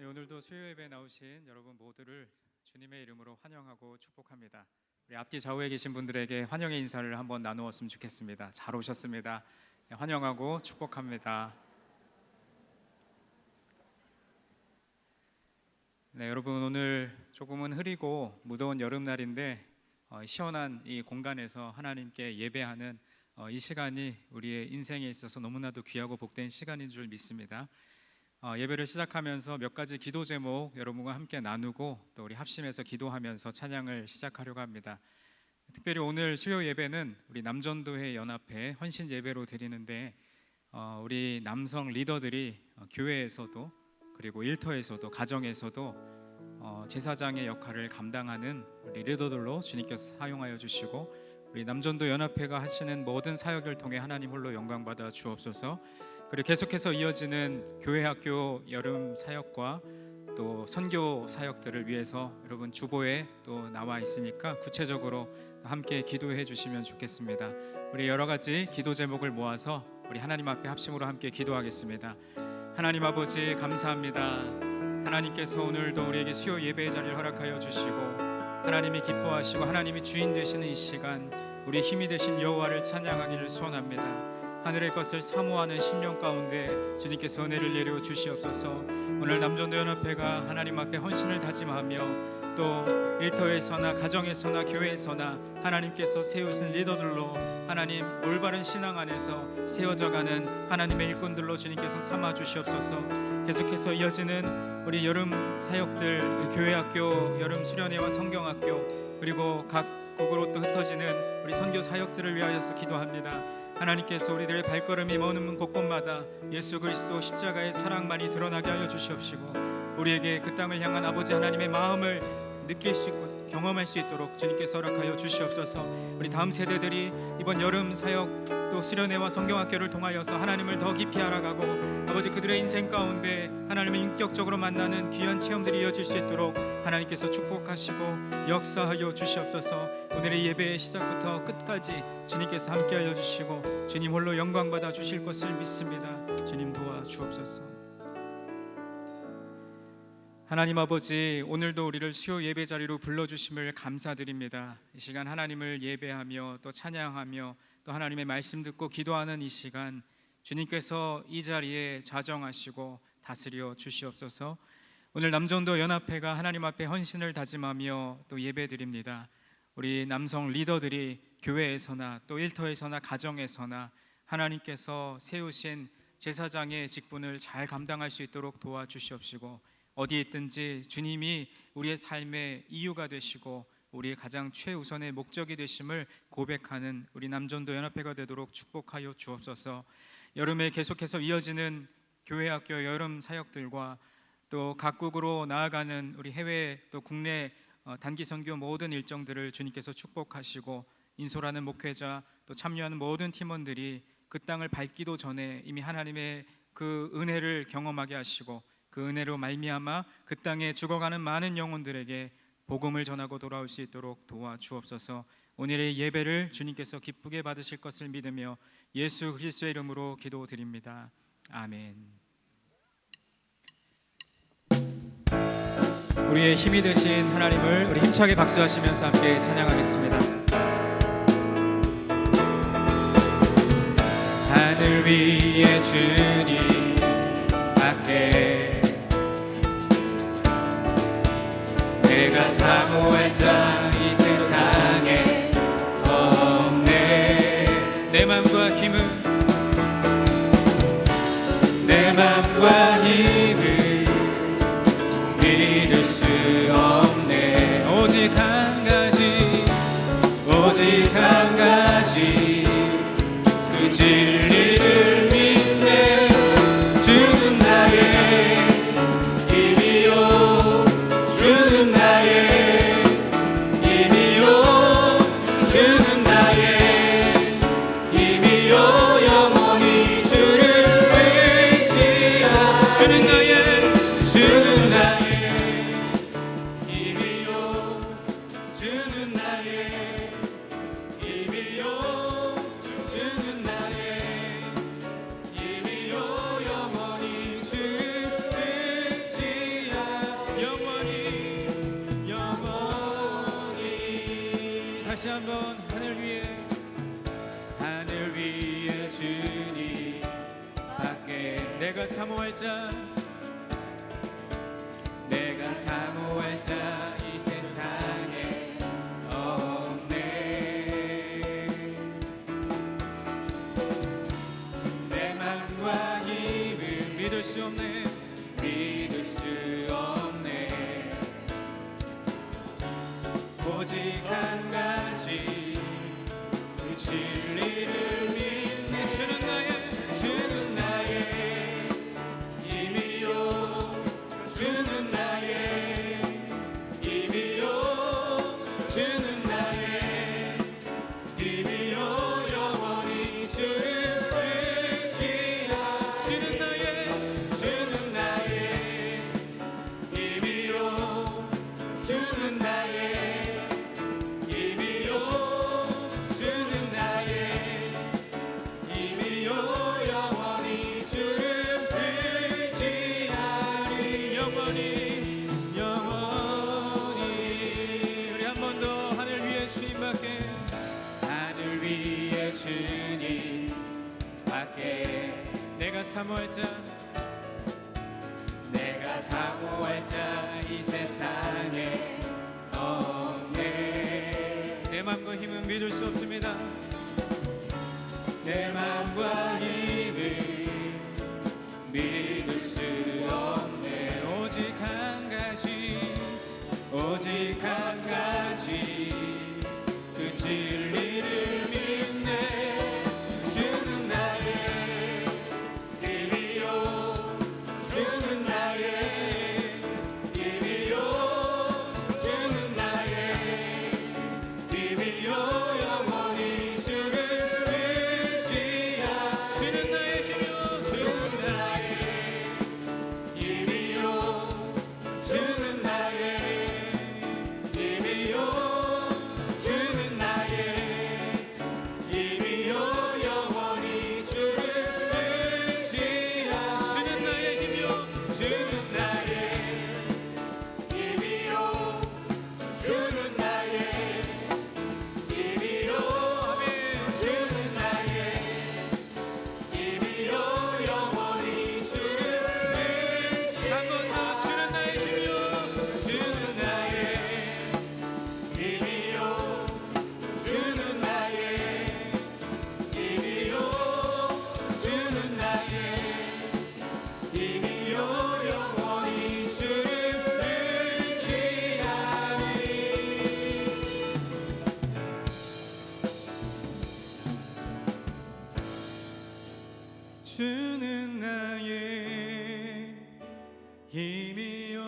네, 오늘도 수요 예배에 나오신 여러분 모두를 주님의 이름으로 환영하고 축복합니다. 우리 앞뒤 좌우에 계신 분들에게 환영의 인사를 한번 나누었으면 좋겠습니다. 잘 오셨습니다. 네, 환영하고 축복합니다. 네, 여러분 오늘 조금은 흐리고 무더운 여름날인데 시원한 이 공간에서 하나님께 예배하는 이 시간이 우리의 인생에 있어서 너무나도 귀하고 복된 시간인 줄 믿습니다. 예배를 시작하면서 몇 가지 기도 제목 여러분과 함께 나누고 또 우리 합심해서 기도하면서 찬양을 시작하려고 합니다. 특별히 오늘 수요 예배는 우리 남전도회 연합회 헌신 예배로 드리는데 우리 남성 리더들이 교회에서도 그리고 일터에서도 가정에서도 제사장의 역할을 감당하는 우리 리더들로 주님께서 사용하여 주시고 우리 남전도 연합회가 하시는 모든 사역을 통해 하나님 홀로 영광 받아 주옵소서. 그리고 계속해서 이어지는 교회 학교 여름 사역과 또 선교 사역들을 위해서 여러분 주보에 또 나와 있으니까 구체적으로 함께 기도해 주시면 좋겠습니다. 우리 여러 가지 기도 제목을 모아서 우리 하나님 앞에 합심으로 함께 기도하겠습니다. 하나님 아버지 감사합니다. 하나님께서 오늘도 우리에게 수요 예배의 자리를 허락하여 주시고 하나님이 기뻐하시고 하나님이 주인 되시는 이 시간 우리의 힘이 되신 여호와를 찬양하기를 소원합니다. 하늘의 것을 사모하는 심령 가운데 주님께서 은혜를 내려 주시옵소서. 오늘 남전도 연합회가 하나님 앞에 헌신을 다짐하며 또 일터에서나 가정에서나 교회에서나 하나님께서 세우신 리더들로 하나님 올바른 신앙 안에서 세워져가는 하나님의 일꾼들로 주님께서 삼아 주시옵소서. 계속해서 이어지는 우리 여름 사역들 교회학교 여름 수련회와 성경학교 그리고 각국으로 또 흩어지는 우리 선교 사역들을 위하여서 기도합니다. 하나님께서 우리들의 발걸음이 머무는 곳곳마다 예수 그리스도 십자가의 사랑만이 드러나게 하여 주시옵시고 우리에게 그 땅을 향한 아버지 하나님의 마음을 느낄 수 있고 경험할 수 있도록 주님께서 허락하여 주시옵소서. 우리 다음 세대들이 이번 여름 사역 또 수련회와 성경학교를 통하여서 하나님을 더 깊이 알아가고 아버지 그들의 인생 가운데 하나님을 인격적으로 만나는 귀한 체험들이 이어질 수 있도록 하나님께서 축복하시고 역사하여 주시옵소서. 오늘의 예배의 시작부터 끝까지 주님께서 함께하여 주시고 주님 홀로 영광 받아 주실 것을 믿습니다. 주님 도와주옵소서. 하나님 아버지 오늘도 우리를 수요 예배 자리로 불러주심을 감사드립니다. 이 시간 하나님을 예배하며 또 찬양하며 또 하나님의 말씀 듣고 기도하는 이 시간 주님께서 이 자리에 자정하시고 다스려 주시옵소서. 오늘 남전도 연합회가 하나님 앞에 헌신을 다짐하며 또 예배드립니다. 우리 남성 리더들이 교회에서나 또 일터에서나 가정에서나 하나님께서 세우신 제사장의 직분을 잘 감당할 수 있도록 도와주시옵시고 어디에 있든지 주님이 우리의 삶의 이유가 되시고 우리의 가장 최우선의 목적이 되심을 고백하는 우리 남전도 연합회가 되도록 축복하여 주옵소서. 여름에 계속해서 이어지는 교회학교 여름 사역들과 또 각국으로 나아가는 우리 해외 또 국내 단기 선교 모든 일정들을 주님께서 축복하시고 인솔하는 목회자 또 참여하는 모든 팀원들이 그 땅을 밟기도 전에 이미 하나님의 그 은혜를 경험하게 하시고 그 은혜로 말미암아 그 땅에 죽어가는 많은 영혼들에게 복음을 전하고 돌아올 수 있도록 도와주옵소서. 오늘의 예배를 주님께서 기쁘게 받으실 것을 믿으며 예수 그리스도의 이름으로 기도드립니다. 아멘. 우리의 힘이 되신 하나님을 우리 힘차게 박수하시면서 함께 찬양하겠습니다. 하늘 위에 주님 밖에 내가 사모할 자 이 세상에 없네. 내 맘과 힘을 믿을 수 없네. 오직 한 가지 그 진리를 믿네. 주는 나의 힘이요 주는 나의 힘이요 주는 나의 힘이요 영원히 주를 의지하라. 주는 내가 사모할 자, 내가 사모할 자 이 세상에 없네. 내 맘과 힘을 믿을 수 없네, 믿을 수 없네. 오직 한 가지 그 진리를 믿네. 주는 나의 힘이요, 주는 나의 힘이요, 주는 나의 힘이요, 영원히 주를 의지하. 주는 나의 힘이요, 주는 나의 힘이요, 주는 나의 힘이요, 영원히 주를 의지하리. 영원히 영원히. 우리 한 번 더 하늘 위에 주님밖에, 하늘 위에 주님밖에. 내가 사모할 자, 내가 사모할 자 이 세상에 없네. 내 맘과 힘은 믿을 수 없습니다. 내 맘과 힘을 믿을 수 없네. 오직 한 가지, 오직 한 가지 그 진리를 믿네. 주는 나의 힘이요, 주는 나의 힘이요, 주는 나의 힘이요, 영원히 주를 의지하. 주는 나의 힘이요, 주는 나의 힘이요, 주는 나의 힘이요, 주는 나의 힘이요, 영원히 주를 의지하. 주는 나의 힘이요, 주는 나의 힘이요, 주는 나의 힘이요, 아멘. 주는 나의 힘이요, 영원히 주를 의지하. 한 번 더. 주는 나의 힘이요, 주는 나의 힘이요, 주는 나의 힘이요, 주는 나의 힘이요, 영원히 주를 의지하리. 주는 나의 힘이요,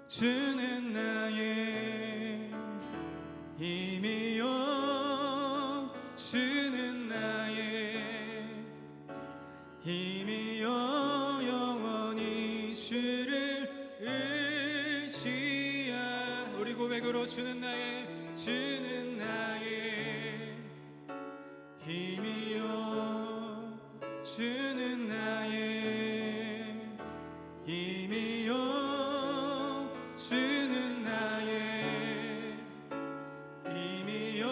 주는 나의 힘이요, 주는 나의 힘이요, 영원히 주를 의지하. 우리 고백으로 주는 나의 힘이요, 주는 나의 힘이요, 주는 나의 힘이요,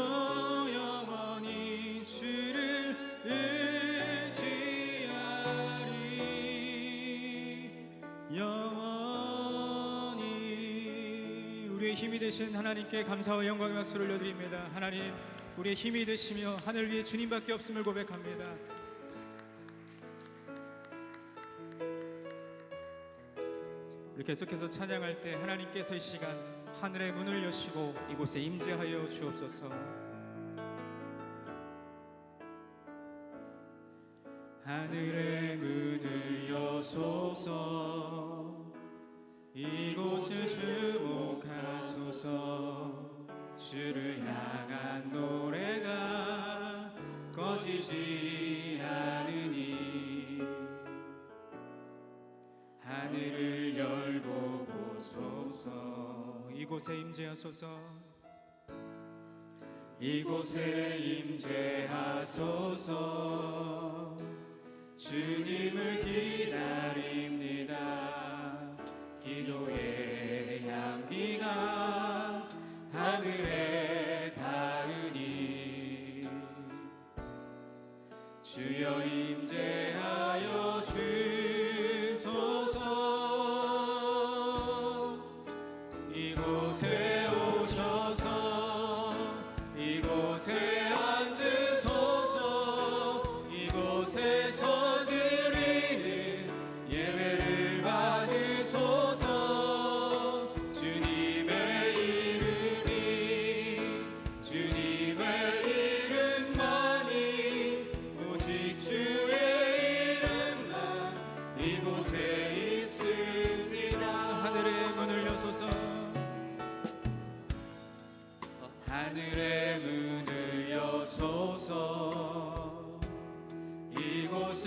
영원히 주를 의지하리. 영원히. 우리의 힘이 되신 하나님께 감사와 영광의 박수를 올려드립니다. 하나님, 우리의 힘이 되시며 하늘 위에 주님밖에 없음을 고백합니다. 우리 계속해서 찬양할 때 하나님께서 이 시간 하늘의 문을 여시고 이곳에 임재하여 주옵소서. 하늘의 문을 여소서, 이곳을 주목하소서. 주를 향한 노래가 꺼지지 않으니 하늘을 열고 보소서. 이곳에 임재하소서, 이곳에 임재하소서. 주님을 기다립니다. 기도의 향기가 하늘에 닿으니 주여 임재하여 주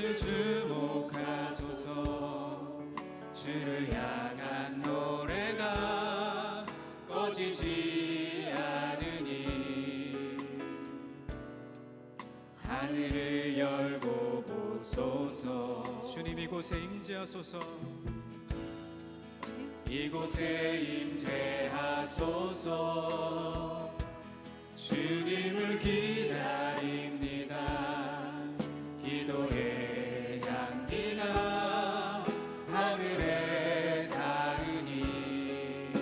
이곳을 주목하소서. 주를 향한 노래가 꺼지지 않으니 하늘을 열고 보소서. 주님 이곳에 임재하소서. 이곳에 임재하소서. 주님을 기다립니다. 기도의 향기가 하늘에 닿으니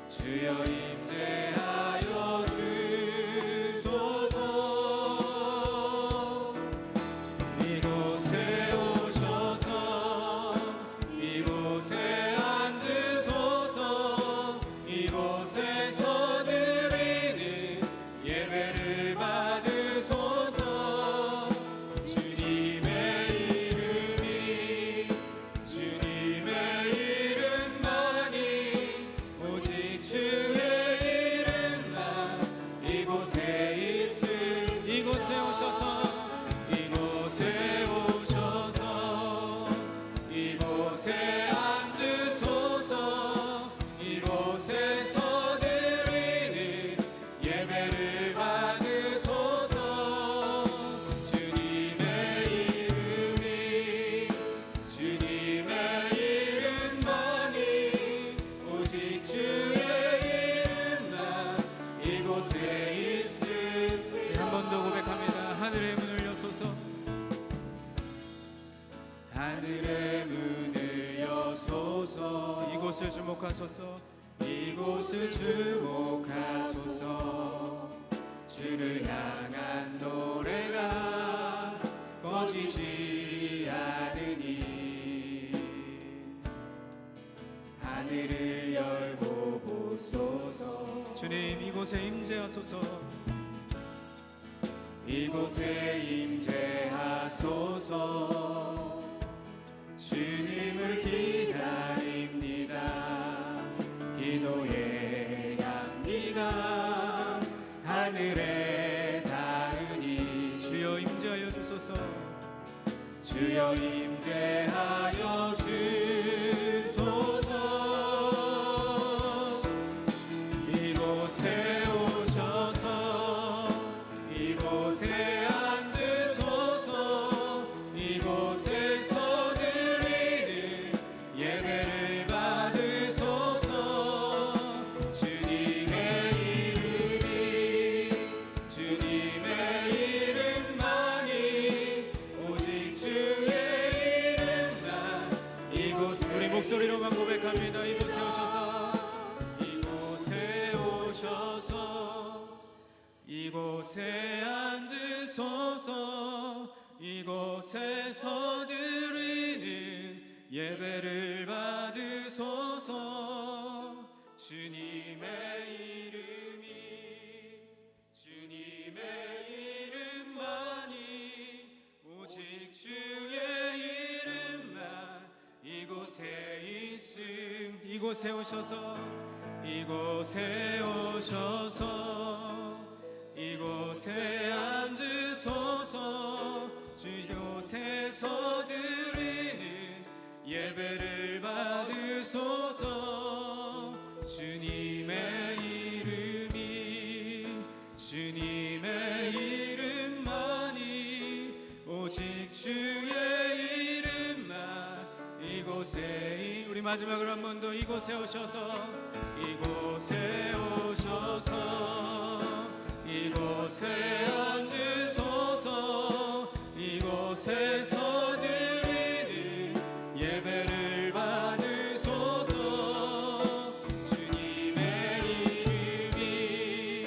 주여 임재하여 주소서. 이곳에 오셔서 이곳에 앉으소서. 이곳에서 드리는 예배를 받으소서. 주님의 이름이 주님의 이름만이 오직 주의 이름만 이곳에 있음. 이곳에 오셔서 이곳에 오셔서 이곳에 앉으소서. 이곳에서 드리는 예배를 받으소서. 주님의 이름이 주님의 이름만이 오직 주의 이름만 이곳에 있음. 한 번 더 고백합니다. 하늘의 문을 여소서. 하늘의 문을 여소서. 이곳을 주목하소서. 이곳을 주목하소서. 주를 향한 노래가 꺼지지 않으니 하늘을 열고 보소서. 주님 이곳에 임재하소서. 이곳에 임재하소서. 주님을 기다립니다. 기도의 향기가 하늘에 닿으니 주여 임재하여 주소서. 주여 임재하여 주소서. 이곳에 오셔서 이곳에 앉으소서. 이곳에서 드리는 예배를 받으소서. 주님의 이름이 주님의 이름만이 오직 주의 이름만 이곳에. 우리 목소리로만 고백합니다. 이곳에 오셔서 이곳에 오셔서 이곳에 앉으소서. 이곳에서 드리는 예배를 받으소서. 주님의 이름이 주님의 이름만이 오직 주의 이름만 이곳에 있음. 이곳에 오셔서 이곳에 오셔서 이곳에 앉으소서. 주곳에서 드리는 예배를 받으소서. 주님의 이름이 주님의 이름만이 오직 주의 이름만 이곳에. 우리 마지막으로 한 번 더 이곳에 오셔서 이곳에 오셔서 이곳에 앉으소서. 이곳에서 드리는 예배를 받으소서. 주님의 이름이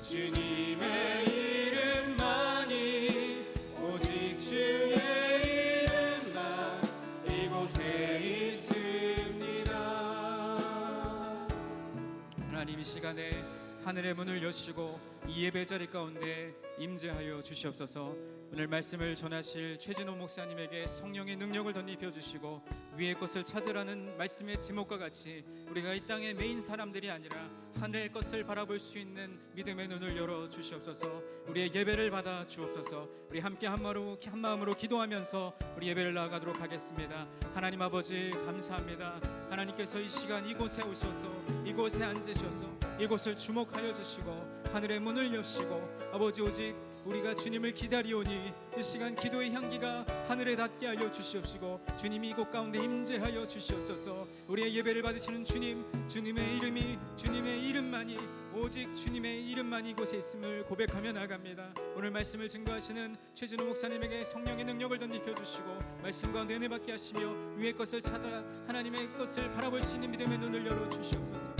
주님의 이름만이 오직 주의 이름만 이곳에 있습니다. 하나님 이 시간에 하늘의 문을 여시고 이 예배 자리 가운데 임재하여 주시옵소서. 오늘 말씀을 전하실 최진호 목사님에게 성령의 능력을 덧입혀 주시고 위의 것을 찾으라는 말씀의 제목과 같이 우리가 이 땅의 메인 사람들이 아니라 하늘의 것을 바라볼 수 있는 믿음의 눈을 열어 주시옵소서. 우리의 예배를 받아 주옵소서. 우리 함께 한 마음으로 기도하면서 우리 예배를 나아가도록 하겠습니다. 하나님 아버지 감사합니다. 하나님께서 이 시간 이곳에 오셔서 이곳에 앉으셔서 이곳을 주목하여 주시고 하늘의 문을 여시고 아버지 오직 우리가 주님을 기다리오니 이 시간 기도의 향기가 하늘에 닿게 하여 주시옵시고 주님이 이곳 가운데 임재하여 주시옵소서. 우리의 예배를 받으시는 주님, 주님의 이름만이 오직 주님의 이름만이 이곳에 있음을 고백하며 나갑니다. 오늘 말씀을 증거하시는 최진호 목사님에게 성령의 능력을 덧입혀 주시고 말씀 가운데 은혜 받게 하시며 위의 것을 찾아 하나님의 것을 바라볼 수 있는 믿음의 눈을 열어 주시옵소서.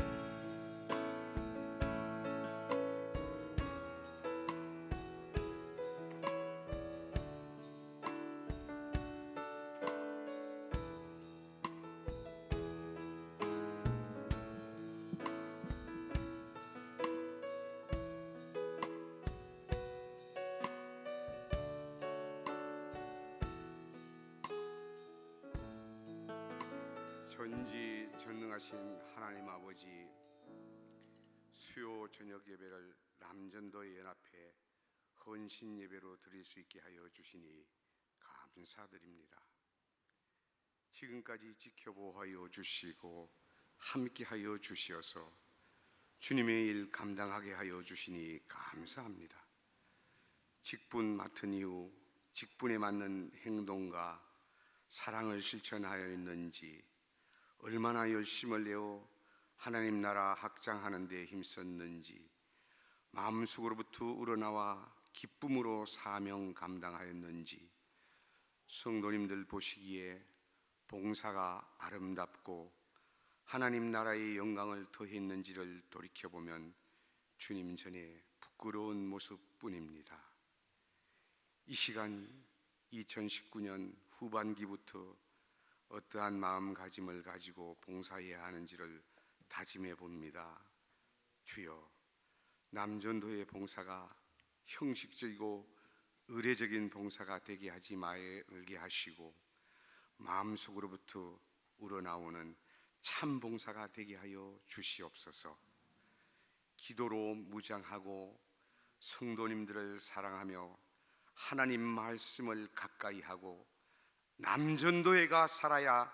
전지전능하신 하나님 아버지, 수요 저녁 예배를 남전도 연합회 헌신 예배로 드릴 수 있게 하여 주시니 감사드립니다. 지금까지 지켜보하여 주시고 함께하여 주시어서 주님의 일 감당하게 하여 주시니 감사합니다. 직분 맡은 이후 직분에 맞는 행동과 사랑을 실천하였는지, 얼마나 열심을 내어 하나님 나라 확장하는 데 힘썼는지, 마음속으로부터 우러나와 기쁨으로 사명 감당하였는지, 성도님들 보시기에 봉사가 아름답고 하나님 나라의 영광을 더했는지를 돌이켜보면 주님 전에 부끄러운 모습뿐입니다. 이 시간 2019년 후반기부터 어떠한 마음가짐을 가지고 봉사해야 하는지를 다짐해 봅니다. 주여, 남전도의 봉사가 형식적이고 의례적인 봉사가 되게 하지 말게 하시고 마음속으로부터 우러나오는 참 봉사가 되게 하여 주시옵소서. 기도로 무장하고 성도님들을 사랑하며 하나님 말씀을 가까이 하고 남전도회가 살아야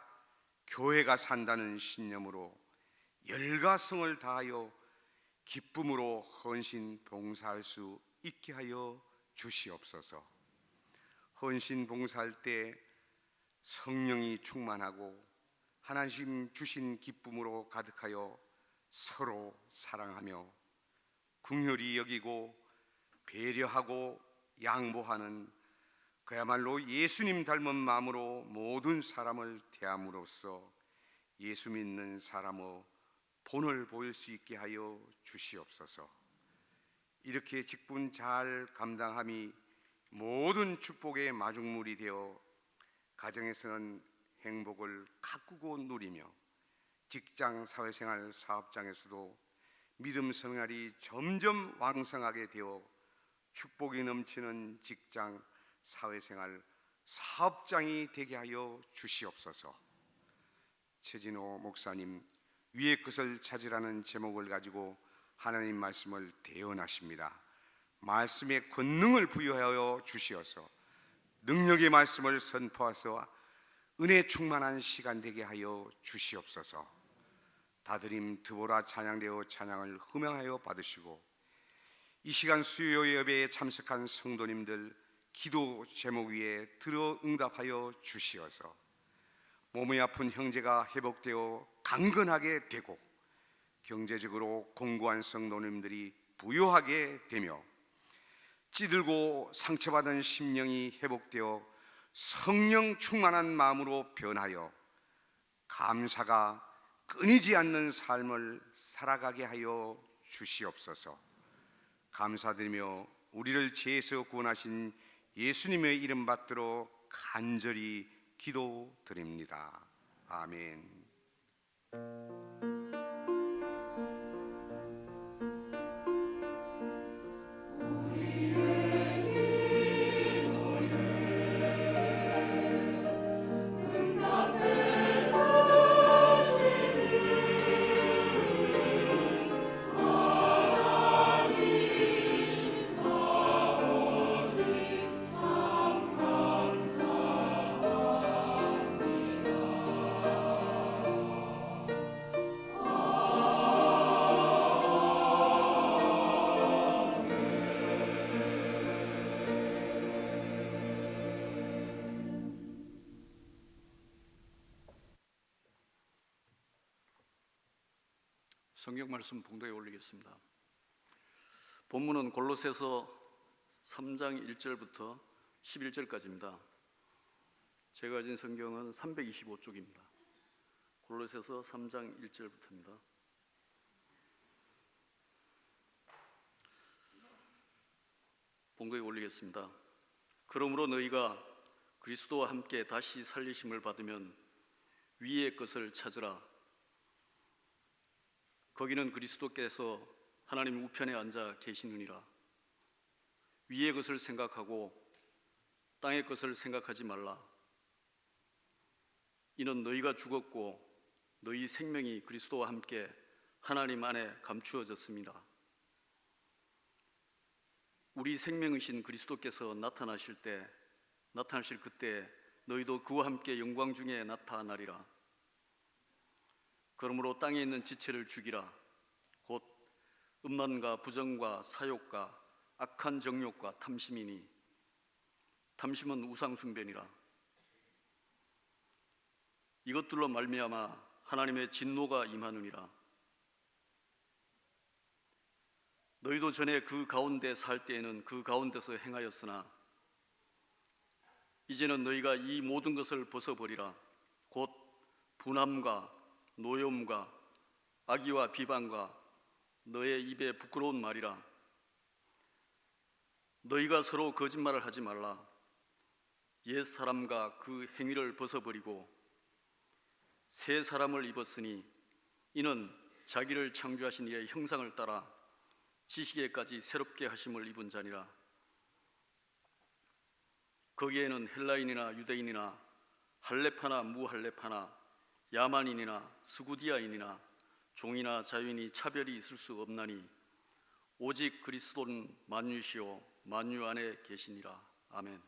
교회가 산다는 신념으로 열가성을 다하여 기쁨으로 헌신 봉사할 수 있게 하여 주시옵소서. 헌신 봉사할 때 성령이 충만하고 하나님 주신 기쁨으로 가득하여 서로 사랑하며 긍휼히 여기고 배려하고 양보하는 그야말로 예수님 닮은 마음으로 모든 사람을 대함으로써 예수 믿는 사람의 본을 보일 수 있게 하여 주시옵소서. 이렇게 직분 잘 감당함이 모든 축복의 마중물이 되어 가정에서는 행복을 가꾸고 누리며 직장, 사회생활, 사업장에서도 믿음 생활이 점점 왕성하게 되어 축복이 넘치는 직장, 사회생활, 사업장이 되게 하여 주시옵소서. 최진호 목사님, 위의 것을 찾으라는 제목을 가지고 하나님 말씀을 대언하십니다. 말씀의 권능을 부여하여 주시어서 능력의 말씀을 선포하서 은혜 충만한 시간 되게 하여 주시옵소서. 다드림 드보라 찬양되어 찬양을 흠양하여 받으시고 이 시간 수요 예배에 참석한 성도님들 기도 제목 위에 들어 응답하여 주시어서 몸이 아픈 형제가 회복되어 강건하게 되고 경제적으로 공고한 성도님들이 부유하게 되며 찌들고 상처받은 심령이 회복되어 성령 충만한 마음으로 변하여 감사가 끊이지 않는 삶을 살아가게 하여 주시옵소서. 감사드리며 우리를 죄에서 구원하신 예수님의 이름 받들어 간절히 기도드립니다. 아멘. 성경 말씀 봉독에 올리겠습니다. 본문은 골로새서 3장 1절부터 11절까지입니다. 제가 가진 성경은 325쪽입니다. 골로새서 3장 1절부터입니다. 본문에 올리겠습니다. 그러므로 너희가 그리스도와 함께 다시 살리심을 받으면 위의 것을 찾으라. 거기는 그리스도께서 하나님 우편에 앉아 계시느니라. 위의 것을 생각하고 땅의 것을 생각하지 말라. 이는 너희가 죽었고 너희 생명이 그리스도와 함께 하나님 안에 감추어졌습니다. 우리 생명이신 그리스도께서 나타나실 그때 너희도 그와 함께 영광 중에 나타나리라. 그러므로 땅에 있는 지체를 죽이라. 곧 음란과 부정과 사욕과 악한 정욕과 탐심이니 탐심은 우상숭배니라. 이것들로 말미암아 하나님의 진노가 임하느니라. 너희도 전에 그 가운데 살 때에는 그 가운데서 행하였으나 이제는 너희가 이 모든 것을 벗어버리라. 곧 분함과 노여움과 악의와 비방과 너의 입에 부끄러운 말이라. 너희가 서로 거짓말을 하지 말라. 옛 사람과 그 행위를 벗어버리고 새 사람을 입었으니 이는 자기를 창조하신 이의 형상을 따라 지식에까지 새롭게 하심을 입은 자니라. 거기에는 헬라인이나 유대인이나 할레파나 무할레파나 야만인이나 스구디아인이나 종이나 자유인이 차별이 있을 수 없나니 오직 그리스도는 만유시요 만유 안에 계시니라. 아멘.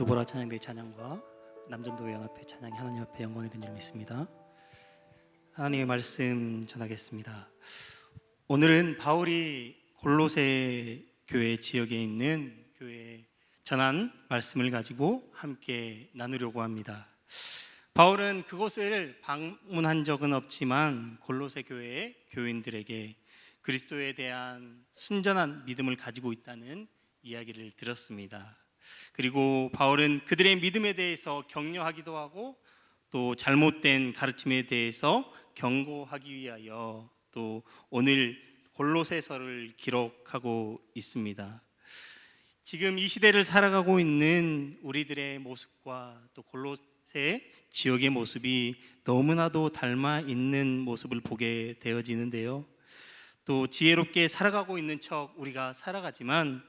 두보라 찬양대 찬양과 남전도회 연합회 찬양이 하나님 앞에 영광이 된 줄 믿습니다. 하나님의 말씀 전하겠습니다. 오늘은 바울이 골로새 교회 지역에 있는 교회에 전한 말씀을 가지고 함께 나누려고 합니다. 바울은 그곳을 방문한 적은 없지만 골로새 교회의 교인들에게 그리스도에 대한 순전한 믿음을 가지고 있다는 이야기를 들었습니다. 그리고 바울은 그들의 믿음에 대해서 격려하기도 하고 또 잘못된 가르침에 대해서 경고하기 위하여 또 오늘 골로새서를 기록하고 있습니다. 지금 이 시대를 살아가고 있는 우리들의 모습과 또 골로새 지역의 모습이 너무나도 닮아 있는 모습을 보게 되어지는데요. 또 지혜롭게 살아가고 있는 척 우리가 살아가지만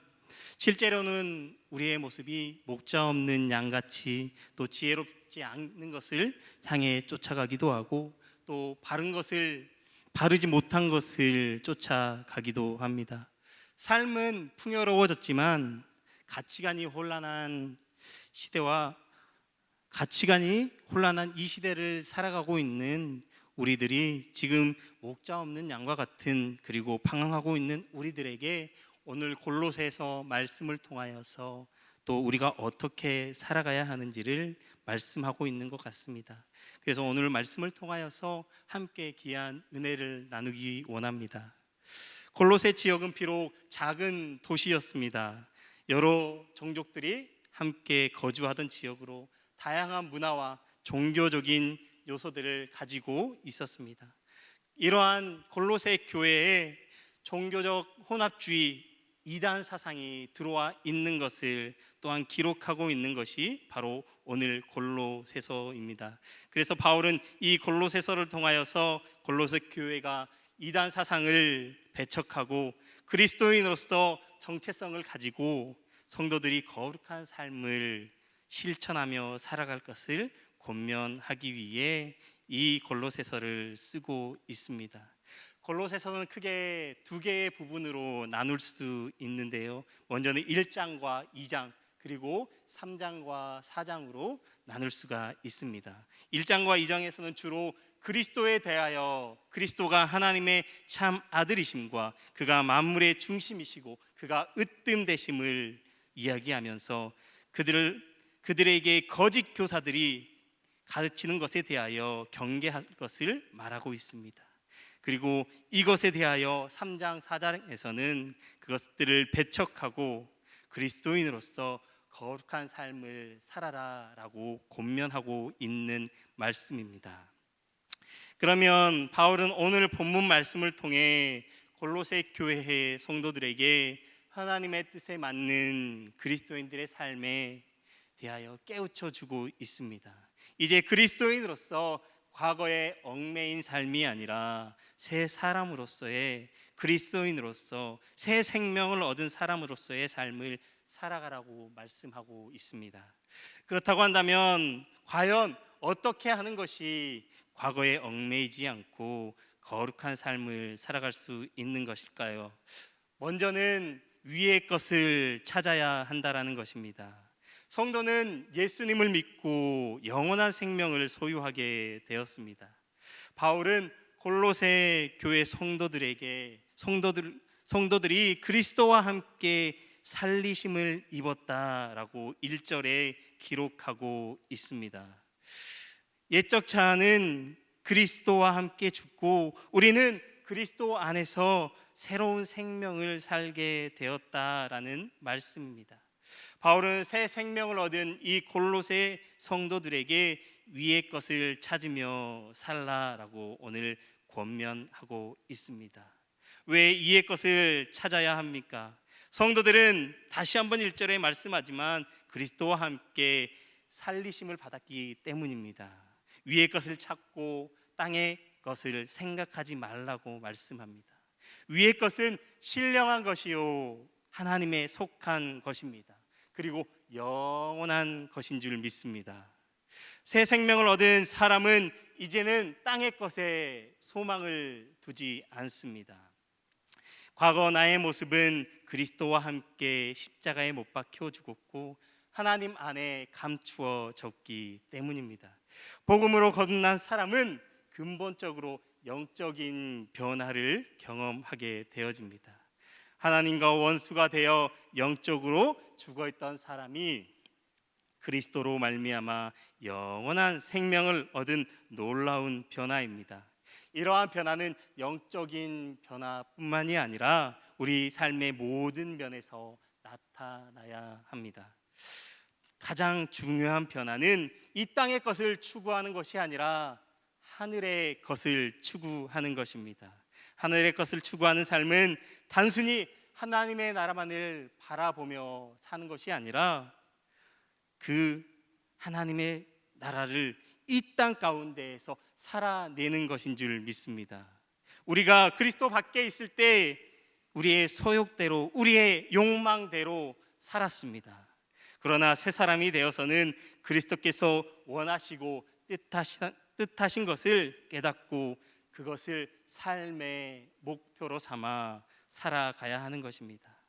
실제로는 우리의 모습이 목자 없는 양같이 또 지혜롭지 않는 것을 향해 쫓아가기도 하고 또 바르지 못한 것을 쫓아가기도 합니다. 삶은 풍요로워졌지만 가치관이 혼란한 이 시대를 살아가고 있는 우리들이 지금 목자 없는 양과 같은 그리고 방황하고 있는 우리들에게 오늘 골로새서 말씀을 통하여서 또 우리가 어떻게 살아가야 하는지를 말씀하고 있는 것 같습니다. 그래서 오늘 말씀을 통하여서 함께 귀한 은혜를 나누기 원합니다. 골로새 지역은 비록 작은 도시였습니다. 여러 종족들이 함께 거주하던 지역으로 다양한 문화와 종교적인 요소들을 가지고 있었습니다. 이러한 골로새 교회에 종교적 혼합주의 이단 사상이 들어와 있는 것을 또한 기록하고 있는 것이 바로 오늘 골로새서입니다. 그래서 바울은 이 골로새서를 통하여서 골로새 교회가 이단 사상을 배척하고 그리스도인으로서 정체성을 가지고 성도들이 거룩한 삶을 실천하며 살아갈 것을 권면하기 위해 이 골로새서를 쓰고 있습니다. 골로새서는 크게 두 개의 부분으로 나눌 수 있는데요. 먼저는 1장과 2장 그리고 3장과 4장으로 나눌 수가 있습니다. 1장과 2장에서는 주로 그리스도에 대하여 그리스도가 하나님의 참 아들이심과 그가 만물의 중심이시고 그가 으뜸되심을 이야기하면서 그들에게 거짓 교사들이 가르치는 것에 대하여 경계할 것을 말하고 있습니다. 그리고 이것에 대하여 3장 4장에서는 그것들을 배척하고 그리스도인으로서 거룩한 삶을 살아라라고 권면하고 있는 말씀입니다. 그러면 바울은 오늘 본문 말씀을 통해 골로새 교회의 성도들에게 하나님의 뜻에 맞는 그리스도인들의 삶에 대하여 깨우쳐 주고 있습니다. 이제 그리스도인으로서 과거의 얽매인 삶이 아니라 새 사람으로서의 그리스도인으로서 새 생명을 얻은 사람으로서의 삶을 살아가라고 말씀하고 있습니다. 그렇다고 한다면 과연 어떻게 하는 것이 과거에 얽매이지 않고 거룩한 삶을 살아갈 수 있는 것일까요? 먼저는 위의 것을 찾아야 한다라는 것입니다. 성도는 예수님을 믿고 영원한 생명을 소유하게 되었습니다. 바울은 골로새 교회 성도들이 그리스도와 함께 살리심을 입었다라고 1절에 기록하고 있습니다. 옛적 자는 그리스도와 함께 죽고 우리는 그리스도 안에서 새로운 생명을 살게 되었다라는 말씀입니다. 바울은 새 생명을 얻은 이 골로새 성도들에게 위의 것을 찾으며 살라라고 오늘 권면하고 있습니다. 왜 위의 것을 찾아야 합니까? 성도들은 다시 한번 1절에 말씀하지만 그리스도와 함께 살리심을 받았기 때문입니다. 위의 것을 찾고 땅의 것을 생각하지 말라고 말씀합니다. 위의 것은 신령한 것이요 하나님에 속한 것입니다. 그리고 영원한 것인 줄 믿습니다. 새 생명을 얻은 사람은 이제는 땅의 것에 소망을 두지 않습니다. 과거 나의 모습은 그리스도와 함께 십자가에 못 박혀 죽었고 하나님 안에 감추어졌기 때문입니다. 복음으로 거듭난 사람은 근본적으로 영적인 변화를 경험하게 되어집니다. 하나님과 원수가 되어 영적으로 죽어있던 사람이 그리스도로 말미암아 영원한 생명을 얻은 놀라운 변화입니다. 이러한 변화는 영적인 변화뿐만이 아니라 우리 삶의 모든 면에서 나타나야 합니다. 가장 중요한 변화는 이 땅의 것을 추구하는 것이 아니라 하늘의 것을 추구하는 것입니다. 하늘의 것을 추구하는 삶은 단순히 하나님의 나라만을 바라보며 사는 것이 아니라 그 하나님의 나라를 이 땅 가운데에서 살아내는 것인 줄 믿습니다. 우리가 그리스도 밖에 있을 때 우리의 소욕대로 우리의 욕망대로 살았습니다. 그러나 새 사람이 되어서는 그리스도께서 원하시고 뜻하신 것을 깨닫고 그것을 삶의 목표로 삼아 살아가야 하는 것입니다.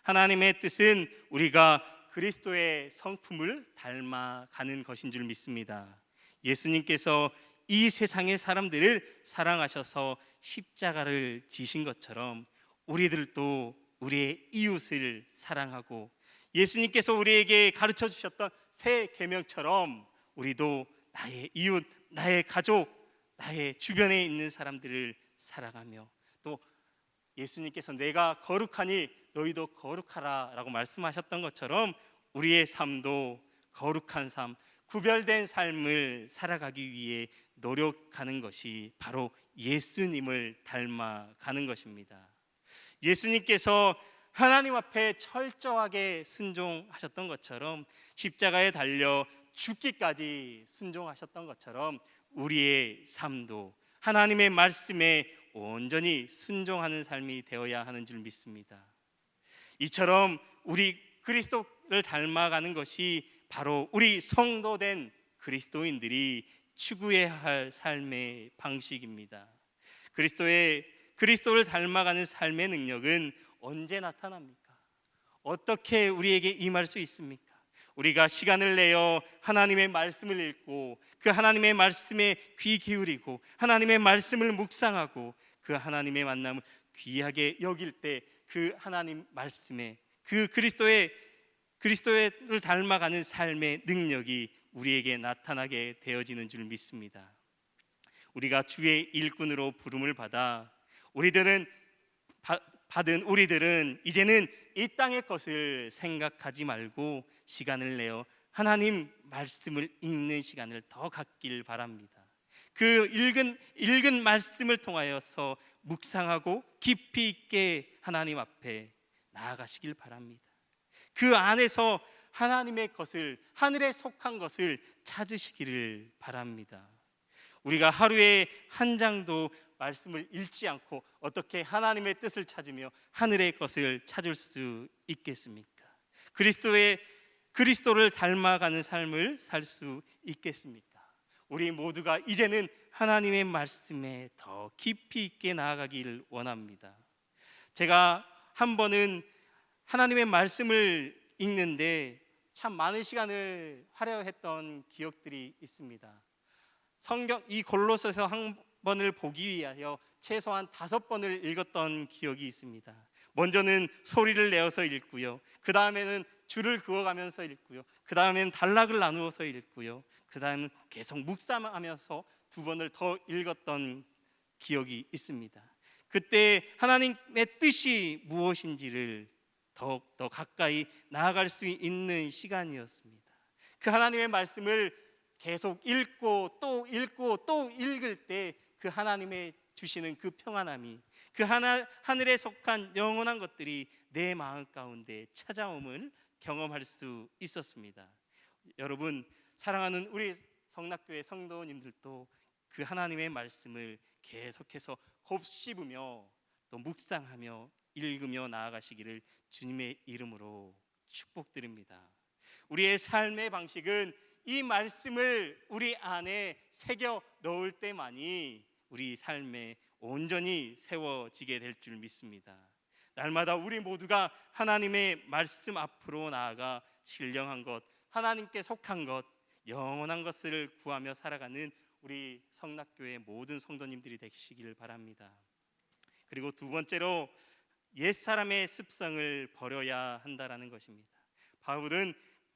하나님의 뜻은 우리가 그리스도의 성품을 닮아가는 것인 줄 믿습니다. 예수님께서 이 세상의 사람들을 사랑하셔서 십자가를 지신 것처럼 우리들도 우리의 이웃을 사랑하고 예수님께서 우리에게 가르쳐 주셨던 새 계명처럼 우리도 나의 이웃, 나의 가족, 나의 주변에 있는 사람들을 사랑하며 또 예수님께서 내가 거룩하니 너희도 거룩하라 라고 말씀하셨던 것처럼 우리의 삶도 거룩한 삶, 구별된 삶을 살아가기 위해 노력하는 것이 바로 예수님을 닮아가는 것입니다. 예수님께서 하나님 앞에 철저하게 순종하셨던 것처럼 십자가에 달려 죽기까지 순종하셨던 것처럼 우리의 삶도 하나님의 말씀에 온전히 순종하는 삶이 되어야 하는 줄 믿습니다. 이처럼 우리 그리스도를 닮아가는 것이 바로 우리 성도된 그리스도인들이 추구해야 할 삶의 방식입니다. 그리스도를 닮아가는 삶의 능력은 언제 나타납니까? 어떻게 우리에게 임할 수 있습니까? 우리가 시간을 내어 하나님의 말씀을 읽고 그 하나님의 말씀에 귀 기울이고 하나님의 말씀을 묵상하고 그 하나님의 만남을 귀하게 여길 때 그 하나님 말씀에 그 그리스도를 닮아가는 삶의 능력이 우리에게 나타나게 되어지는 줄 믿습니다. 우리가 주의 일꾼으로 부름을 받은 우리들은 이제는 이 땅의 것을 생각하지 말고 시간을 내어 하나님 말씀을 읽는 시간을 더 갖길 바랍니다. 그 읽은 말씀을 통하여서 묵상하고 깊이 있게 하나님 앞에 나아가시길 바랍니다. 그 안에서 하나님의 것을, 하늘에 속한 것을 찾으시기를 바랍니다. 우리가 하루에 한 장도 말씀을 읽지 않고 어떻게 하나님의 뜻을 찾으며 하늘의 것을 찾을 수 있겠습니까? 그리스도를 닮아가는 삶을 살 수 있겠습니까? 우리 모두가 이제는 하나님의 말씀에 더 깊이 있게 나아가길 원합니다. 제가 한 번은 하나님의 말씀을 읽는데 참 많은 시간을 할애했던 기억들이 있습니다. 성경 이 골로새서 한 번을 보기 위하여 최소한 5번을 읽었던 기억이 있습니다. 먼저는 소리를 내어서 읽고요. 그 다음에는 줄을 그어가면서 읽고요. 그 다음에는 단락을 나누어서 읽고요. 그 다음은 계속 묵상하면서 2번을 더 읽었던 기억이 있습니다. 그때 하나님의 뜻이 무엇인지를 더욱더 가까이 나아갈 수 있는 시간이었습니다. 그 하나님의 말씀을 계속 읽고 또 읽을 때 그 하나님의 주시는 그 평안함이, 그 하늘에 속한 영원한 것들이 내 마음 가운데 찾아옴을 경험할 수 있었습니다. 여러분, 사랑하는 우리 성락교회 성도님들도 그 하나님의 말씀을 계속해서 곱씹으며 또 묵상하며 읽으며 나아가시기를 주님의 이름으로 축복드립니다. 우리의 삶의 방식은 이 말씀을 우리 안에 새겨 넣을 때만이 우리 삶에 온전히 세워지게 될 줄 믿습니다. 날마다 우리 모두가 하나님의 말씀 앞으로 나아가 신령한 것, 하나님께 속한 것, 영원한 것을 구하며 살아가는 우리 성락교회 모든 성도님들이 되시기를 바랍니다. 그리고 2번째로 옛사람의 습성을 버려야 한다라는 것입니다. 바울은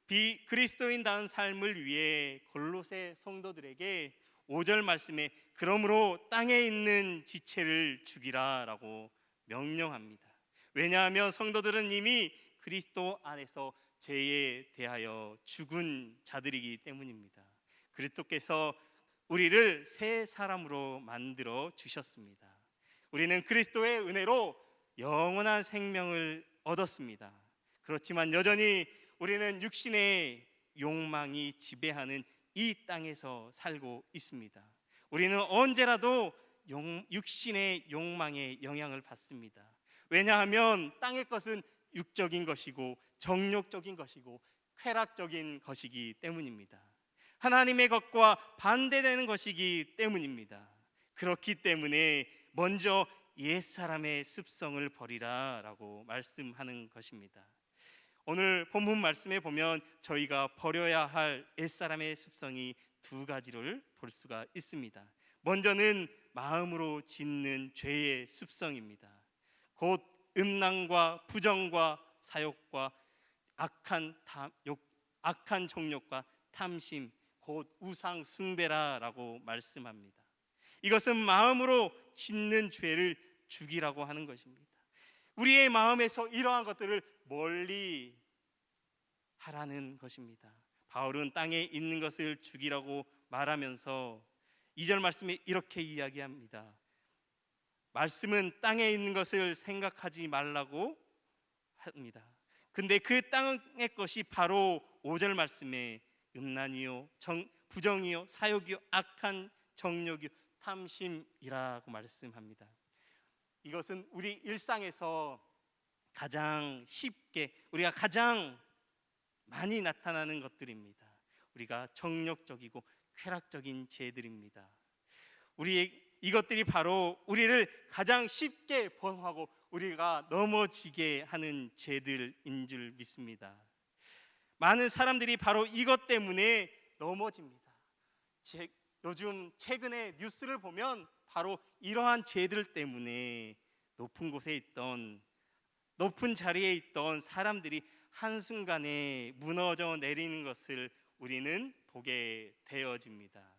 비그리스도인다운 삶을 위해 골로새 성도들에게 5절 말씀에 그러므로 땅에 있는 지체를 죽이라라고 명령합니다. 왜냐하면 성도들은 이미 그리스도 안에서 죄에 대하여 죽은 자들이기 때문입니다. 그리스도께서 우리를 새 사람으로 만들어 주셨습니다. 우리는 그리스도의 은혜로 영원한 생명을 얻었습니다. 그렇지만 여전히 우리는 육신의 욕망이 지배하는 이 땅에서 살고 있습니다. 우리는 언제라도 육신의 욕망에 영향을 받습니다. 왜냐하면 땅의 것은 육적인 것이고 정욕적인 것이고 쾌락적인 것이기 때문입니다. 하나님의 것과 반대되는 것이기 때문입니다. 그렇기 때문에 먼저 옛사람의 습성을 버리라라고 말씀하는 것입니다. 오늘 본문 말씀에 보면 저희가 버려야 할 옛사람의 습성이 2가지를 볼 수가 있습니다. 먼저는 마음으로 짓는 죄의 습성입니다. 곧 음란과 부정과 사욕과 악한 정욕과 탐심, 곧 우상 숭배라라고 말씀합니다. 이것은 마음으로 짓는 죄를 죽이라고 하는 것입니다. 우리의 마음에서 이러한 것들을 멀리 하라는 것입니다. 바울은 땅에 있는 것을 죽이라고 말하면서 2절 말씀에 이렇게 이야기합니다. 말씀은 땅에 있는 것을 생각하지 말라고 합니다. 근데 그 땅의 것이 바로 5절 말씀에 음란이요, 부정이요, 사욕이요, 악한 정욕이요, 탐심이라고 말씀합니다. 이것은 우리 일상에서 가장 쉽게 우리가 가장 많이 나타나는 것들입니다. 우리가 정욕적이고 쾌락적인 죄들입니다. 이것들이 바로 우리를 가장 쉽게 범하고 우리가 넘어지게 하는 죄들인 줄 믿습니다. 많은 사람들이 바로 이것 때문에 넘어집니다. 요즘 최근에 뉴스를 보면 바로 이러한 죄들 때문에 높은 자리에 있던 사람들이 한순간에 무너져 내리는 것을 우리는 보게 되어집니다.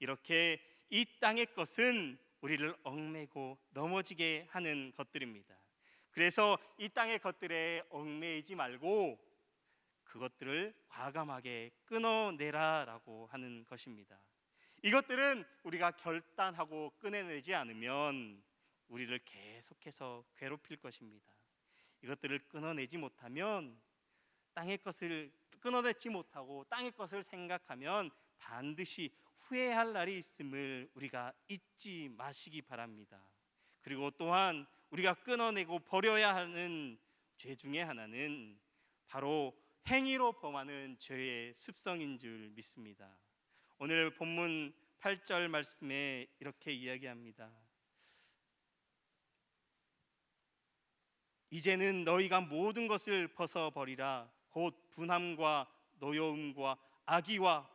이렇게 이 땅의 것은 우리를 얽매고 넘어지게 하는 것들입니다. 그래서 이 땅의 것들에 얽매이지 말고 그것들을 과감하게 끊어내라라고 하는 것입니다. 이것들은 우리가 결단하고 끊어내지 않으면 우리를 계속해서 괴롭힐 것입니다. 이것들을 끊어내지 못하면 땅의 것을 끊어내지 못하고 땅의 것을 생각하면 반드시 후회할 날이 있음을 우리가 잊지 마시기 바랍니다. 그리고 또한 우리가 끊어내고 버려야 하는 죄 중에 하나는 바로 행위로 범하는 죄의 습성인 줄 믿습니다. 오늘 본문 8절 말씀에 이렇게 이야기합니다. 이제는 너희가 모든 것을 벗어버리라. 곧 분함과 노여움과 악의와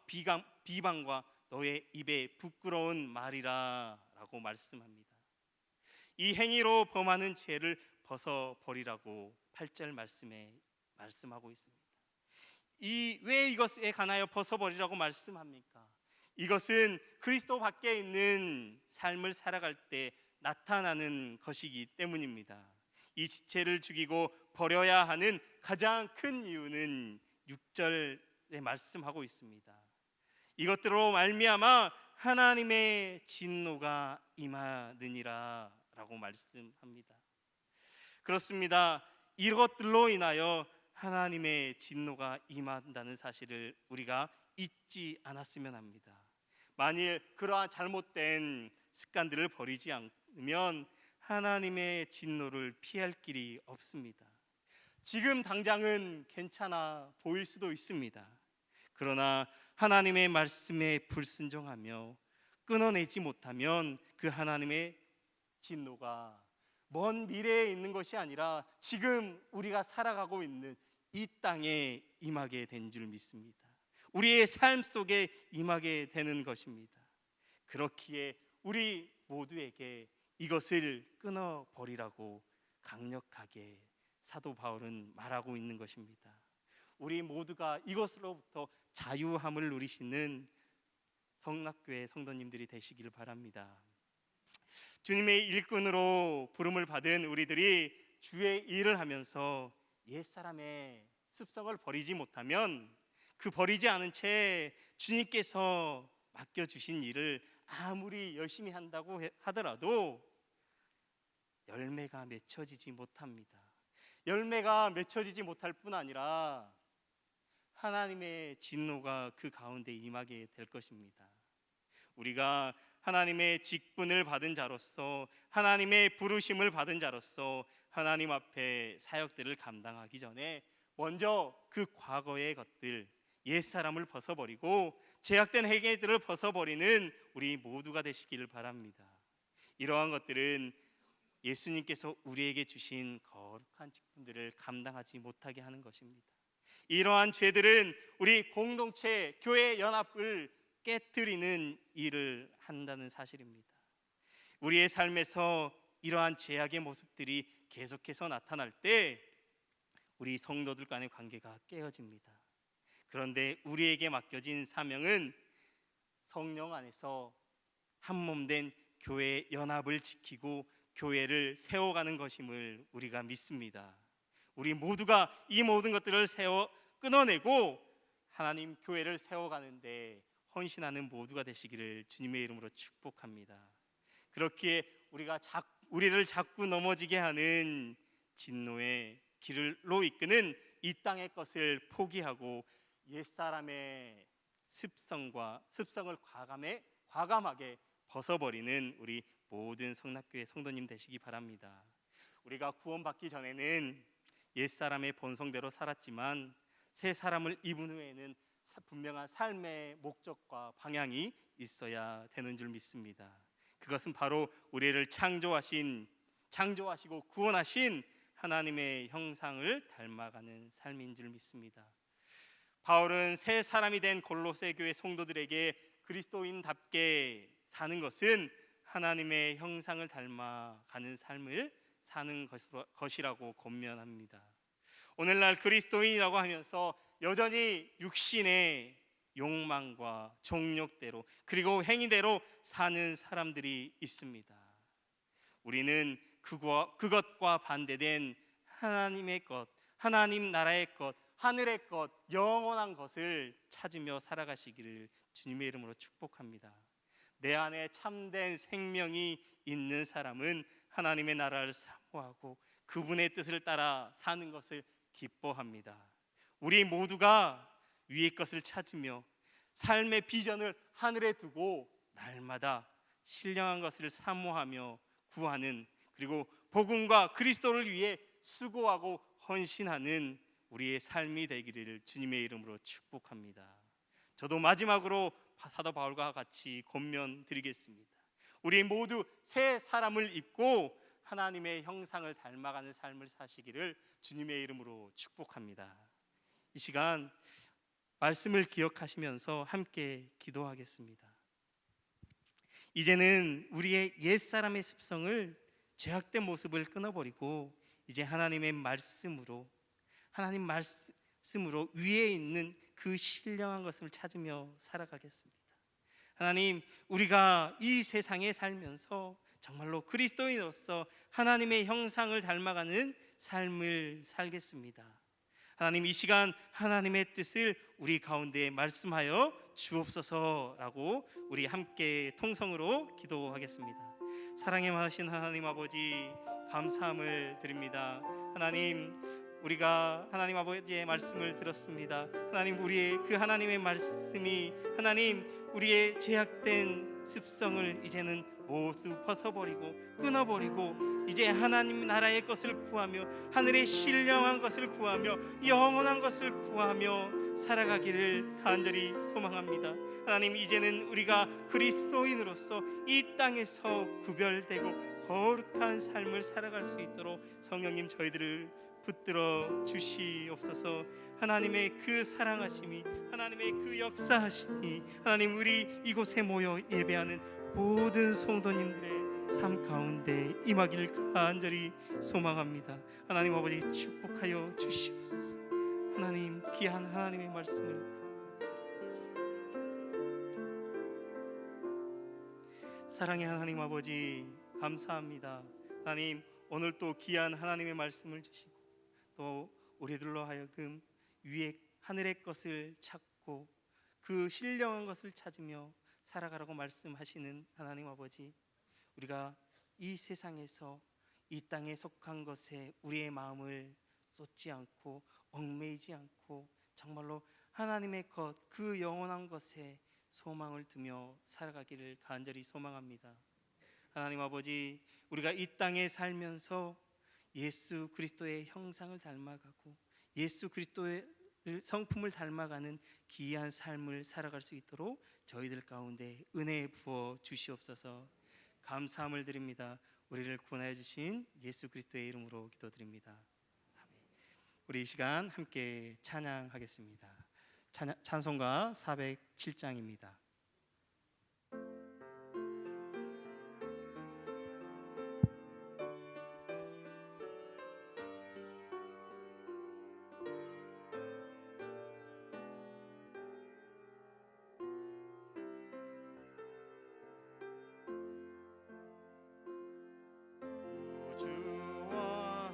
비방과 너의 입에 부끄러운 말이라 라고 말씀합니다. 이 행위로 범하는 죄를 벗어버리라고 8절 말씀에 말씀하고 있습니다. 왜 이것에 관하여 벗어버리라고 말씀합니까? 이것은 그리스도 밖에 있는 삶을 살아갈 때 나타나는 것이기 때문입니다. 이 지체를 죽이고 버려야 하는 가장 큰 이유는 6절에 말씀하고 있습니다. 이것들로 말미암아 하나님의 진노가 임하느니라 라고 말씀합니다. 그렇습니다. 이것들로 인하여 하나님의 진노가 임한다는 사실을 우리가 잊지 않았으면 합니다. 만일 그러한 잘못된 습관들을 버리지 않으면 하나님의 진노를 피할 길이 없습니다. 지금 당장은 괜찮아 보일 수도 있습니다. 그러나 하나님의 말씀에 불순종하며 끊어내지 못하면 그 하나님의 진노가 먼 미래에 있는 것이 아니라 지금 우리가 살아가고 있는 이 땅에 임하게 된 줄 믿습니다. 우리의 삶 속에 임하게 되는 것입니다. 그렇기에 우리 모두에게 이것을 끊어버리라고 강력하게 사도 바울은 말하고 있는 것입니다. 우리 모두가 이것으로부터 자유함을 누리시는 성락교회 성도님들이 되시기를 바랍니다. 주님의 일꾼으로 부름을 받은 우리들이 주의 일을 하면서 옛사람의 습성을 버리지 못하면 그 버리지 않은 채 주님께서 맡겨주신 일을 아무리 열심히 한다고 하더라도 열매가 맺혀지지 못합니다. 열매가 맺혀지지 못할 뿐 아니라 하나님의 진노가 그 가운데 임하게 될 것입니다. 우리가 하나님의 직분을 받은 자로서 하나님의 부르심을 받은 자로서 하나님 앞에 사역들을 감당하기 전에 먼저 그 과거의 것들 옛사람을 벗어버리고 제약된 행위들을 벗어버리는 우리 모두가 되시기를 바랍니다. 이러한 것들은 예수님께서 우리에게 주신 거룩한 직분들을 감당하지 못하게 하는 것입니다. 이러한 죄들은 우리 공동체 교회 연합을 깨뜨리는 일을 한다는 사실입니다. 우리의 삶에서 이러한 죄악의 모습들이 계속해서 나타날 때 우리 성도들 간의 관계가 깨어집니다. 그런데 우리에게 맡겨진 사명은 성령 안에서 한몸된 교회 연합을 지키고 교회를 세워가는 것임을 우리가 믿습니다. 우리 모두가 이 모든 것들을 끊어내고 하나님 교회를 세워가는데 헌신하는 모두가 되시기를 주님의 이름으로 축복합니다. 그렇기에 우리를 자꾸 넘어지게 하는 진노의 길로 이끄는 이 땅의 것을 포기하고 옛사람의 습성을 과감하게 벗어버리는 우리 모든 성락교회 성도님 되시기 바랍니다. 우리가 구원받기 전에는 옛사람의 본성대로 살았지만 새 사람을 입은 후에는 분명한 삶의 목적과 방향이 있어야 되는 줄 믿습니다. 그것은 바로 우리를 창조하시고 구원하신 하나님의 형상을 닮아가는 삶인 줄 믿습니다. 바울은 새 사람이 된 골로새 교회 성도들에게 그리스도인답게 사는 것은 하나님의 형상을 닮아가는 삶을 사는 것이라고 권면합니다. 오늘날 그리스도인이라고 하면서 여전히 육신의 욕망과 정욕대로 그리고 행위대로 사는 사람들이 있습니다. 우리는 그것과 반대된 하나님의 것, 하나님 나라의 것, 하늘의 것, 영원한 것을 찾으며 살아가시기를 주님의 이름으로 축복합니다. 내 안에 참된 생명이 있는 사람은 하나님의 나라를 사모하고 그분의 뜻을 따라 사는 것을 기뻐합니다. 우리 모두가 위의 것을 찾으며 삶의 비전을 하늘에 두고 날마다 신령한 것을 사모하며 구하는, 그리고 복음과 그리스도를 위해 수고하고 헌신하는 우리의 삶이 되기를 주님의 이름으로 축복합니다. 저도 마지막으로 사도 바울과 같이 권면드리겠습니다. 우리 모두 새 사람을 입고 하나님의 형상을 닮아가는 삶을 사시기를 주님의 이름으로 축복합니다. 이 시간 말씀을 기억하시면서 함께 기도하겠습니다. 이제는 우리의 옛사람의 습성을, 죄악된 모습을 끊어버리고 이제 하나님 말씀으로 위에 있는 그 신령한 것을 찾으며 살아가겠습니다. 하나님, 우리가 이 세상에 살면서 정말로 그리스도인으로서 하나님의 형상을 닮아가는 삶을 살겠습니다. 하나님, 이 시간 하나님의 뜻을 우리 가운데 말씀하여 주옵소서라고 우리 함께 통성으로 기도하겠습니다. 사랑에 많으신 하나님 아버지, 감사함을 드립니다. 하나님, 우리가 하나님 아버지의 말씀을 들었습니다. 하나님, 우리의 그 하나님의 말씀이 하나님 우리의 제약된 습성을 이제는 모두 벗어버리고 끊어버리고 이제 하나님 나라의 것을 구하며 하늘의 신령한 것을 구하며 영원한 것을 구하며 살아가기를 간절히 소망합니다. 하나님, 이제는 우리가 그리스도인으로서 이 땅에서 구별되고 거룩한 삶을 살아갈 수 있도록 성령님 저희들을 붙들어 주시옵소서. 하나님의 그 사랑하심이, 하나님의 그 역사하심이 하나님 우리 이곳에 모여 예배하는 모든 성도님들의 삶 가운데 임하기를 간절히 소망합니다. 하나님 아버지, 축복하여 주시옵소서. 하나님, 귀한 하나님의 말씀을 살아가겠습니다. 사랑의 하나님 아버지, 감사합니다. 하나님, 오늘 또 귀한 하나님의 말씀을 주시고 또 우리들로 하여금 위에 하늘의 것을 찾고 그 신령한 것을 찾으며 살아가라고 말씀하시는 하나님 아버지, 우리가 이 세상에서 이 땅에 속한 것에 우리의 마음을 쏟지 않고 얽매이지 않고 정말로 하나님의 것, 그 영원한 것에 소망을 두며 살아가기를 간절히 소망합니다. 하나님 아버지, 우리가 이 땅에 살면서 예수 그리스도의 형상을 닮아가고 예수 그리스도의 성품을 닮아가는 귀한 삶을 살아갈 수 있도록 저희들 가운데 은혜 부어 주시옵소서. 감사함을 드립니다. 우리를 구원하여 주신 예수 그리스도의 이름으로 기도드립니다. 아멘. 우리 이 시간 함께 찬양하겠습니다. 찬송가 407장입니다. 주와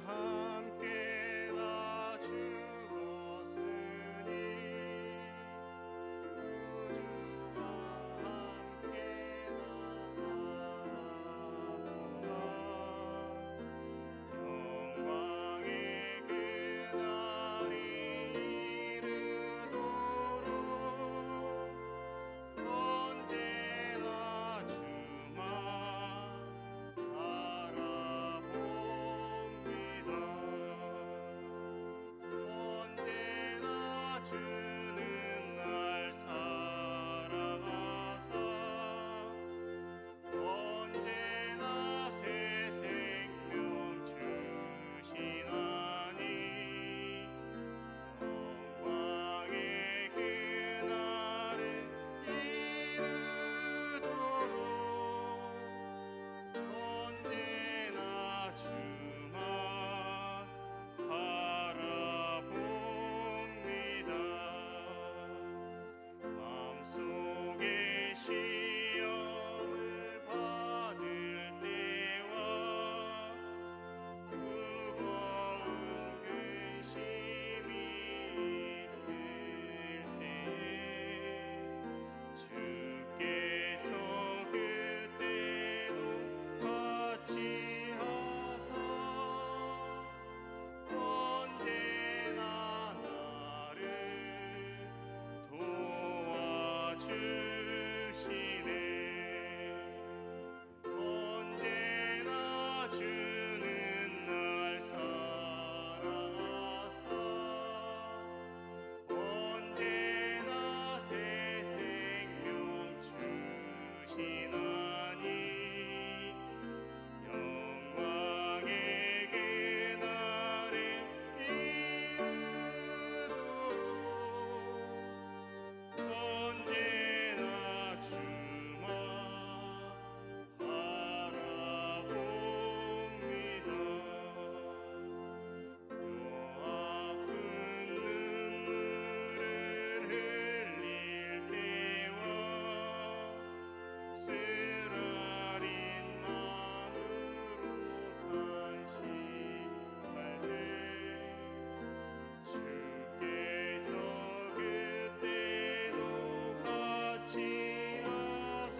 어찌하사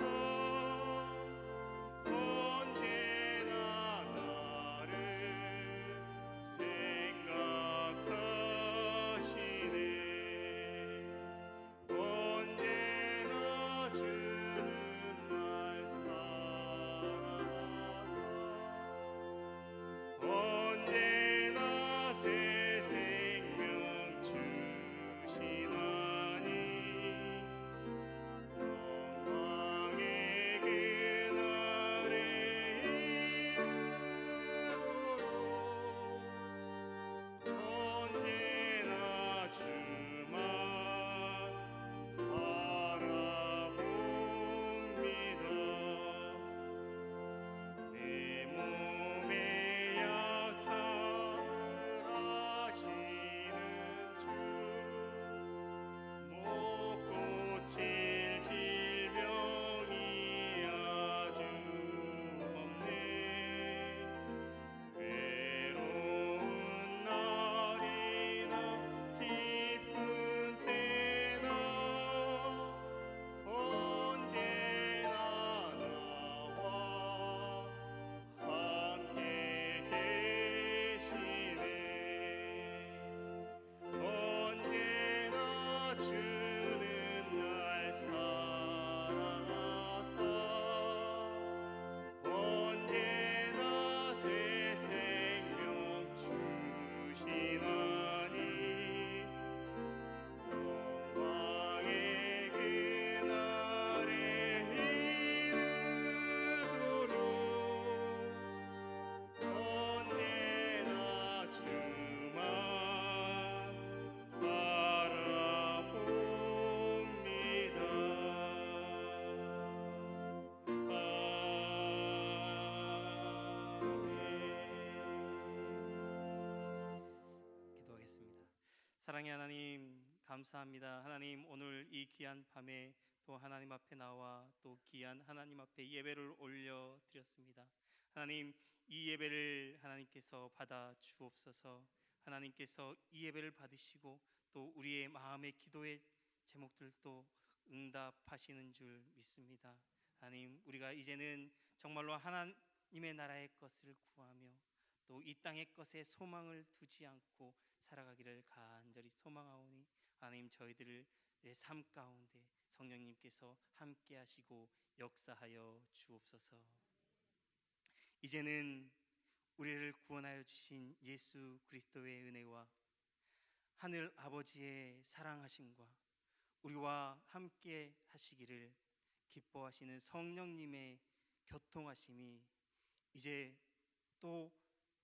언제나 나를 생각하시네. 언제나 주는 날 사랑하사 언제나 새 생명 주시나니 영광의 그날에 이르도록 언제나 주만 바라봅니다. 내 몸의 약함을 아시는 주, 못 고칠 질병이 아주 없네. 외로운 날이나 기쁜 때나 언제나 나와 함께 계시네. 언제나 주는 날 사랑하사 언제나 새 생명 주시나니 영광의 그날에 이르도록 언제나 주만 바라봅니다. 아멘. 기도하겠습니다. 사랑의 하나님, 감사합니다. 하나님, 오늘 이 귀한 밤에 또 하나님 앞에 나와 또 귀한 하나님 앞에 예배를 올려 드렸습니다. 하나님, 이 예배를 하나님께서 받아 주옵소서. 하나님께서 이 예배를 받으시고 또 우리의 마음의 기도의 제목들도 응답하시는 줄 믿습니다. 하나님, 우리가 이제는 정말로 하나님의 나라의 것을 구하며 또 이 땅의 것에 소망을 두지 않고 살아가기를 간절히 소망하오니 하나님, 저희들을 내 삶 가운데 성령님께서 함께 하시고 역사하여 주옵소서. 이제는 우리를 구원하여 주신 예수 그리스도의 은혜와 하늘 아버지의 사랑하심과 우리와 함께 하시기를 기뻐하시는 성령님의 교통하심이 이제 또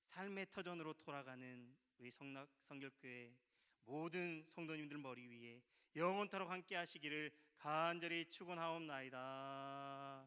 삶의 터전으로 돌아가는 우리 성결교회 모든 성도님들 머리 위에 영원토록 함께 하시기를 간절히 축원하옵나이다.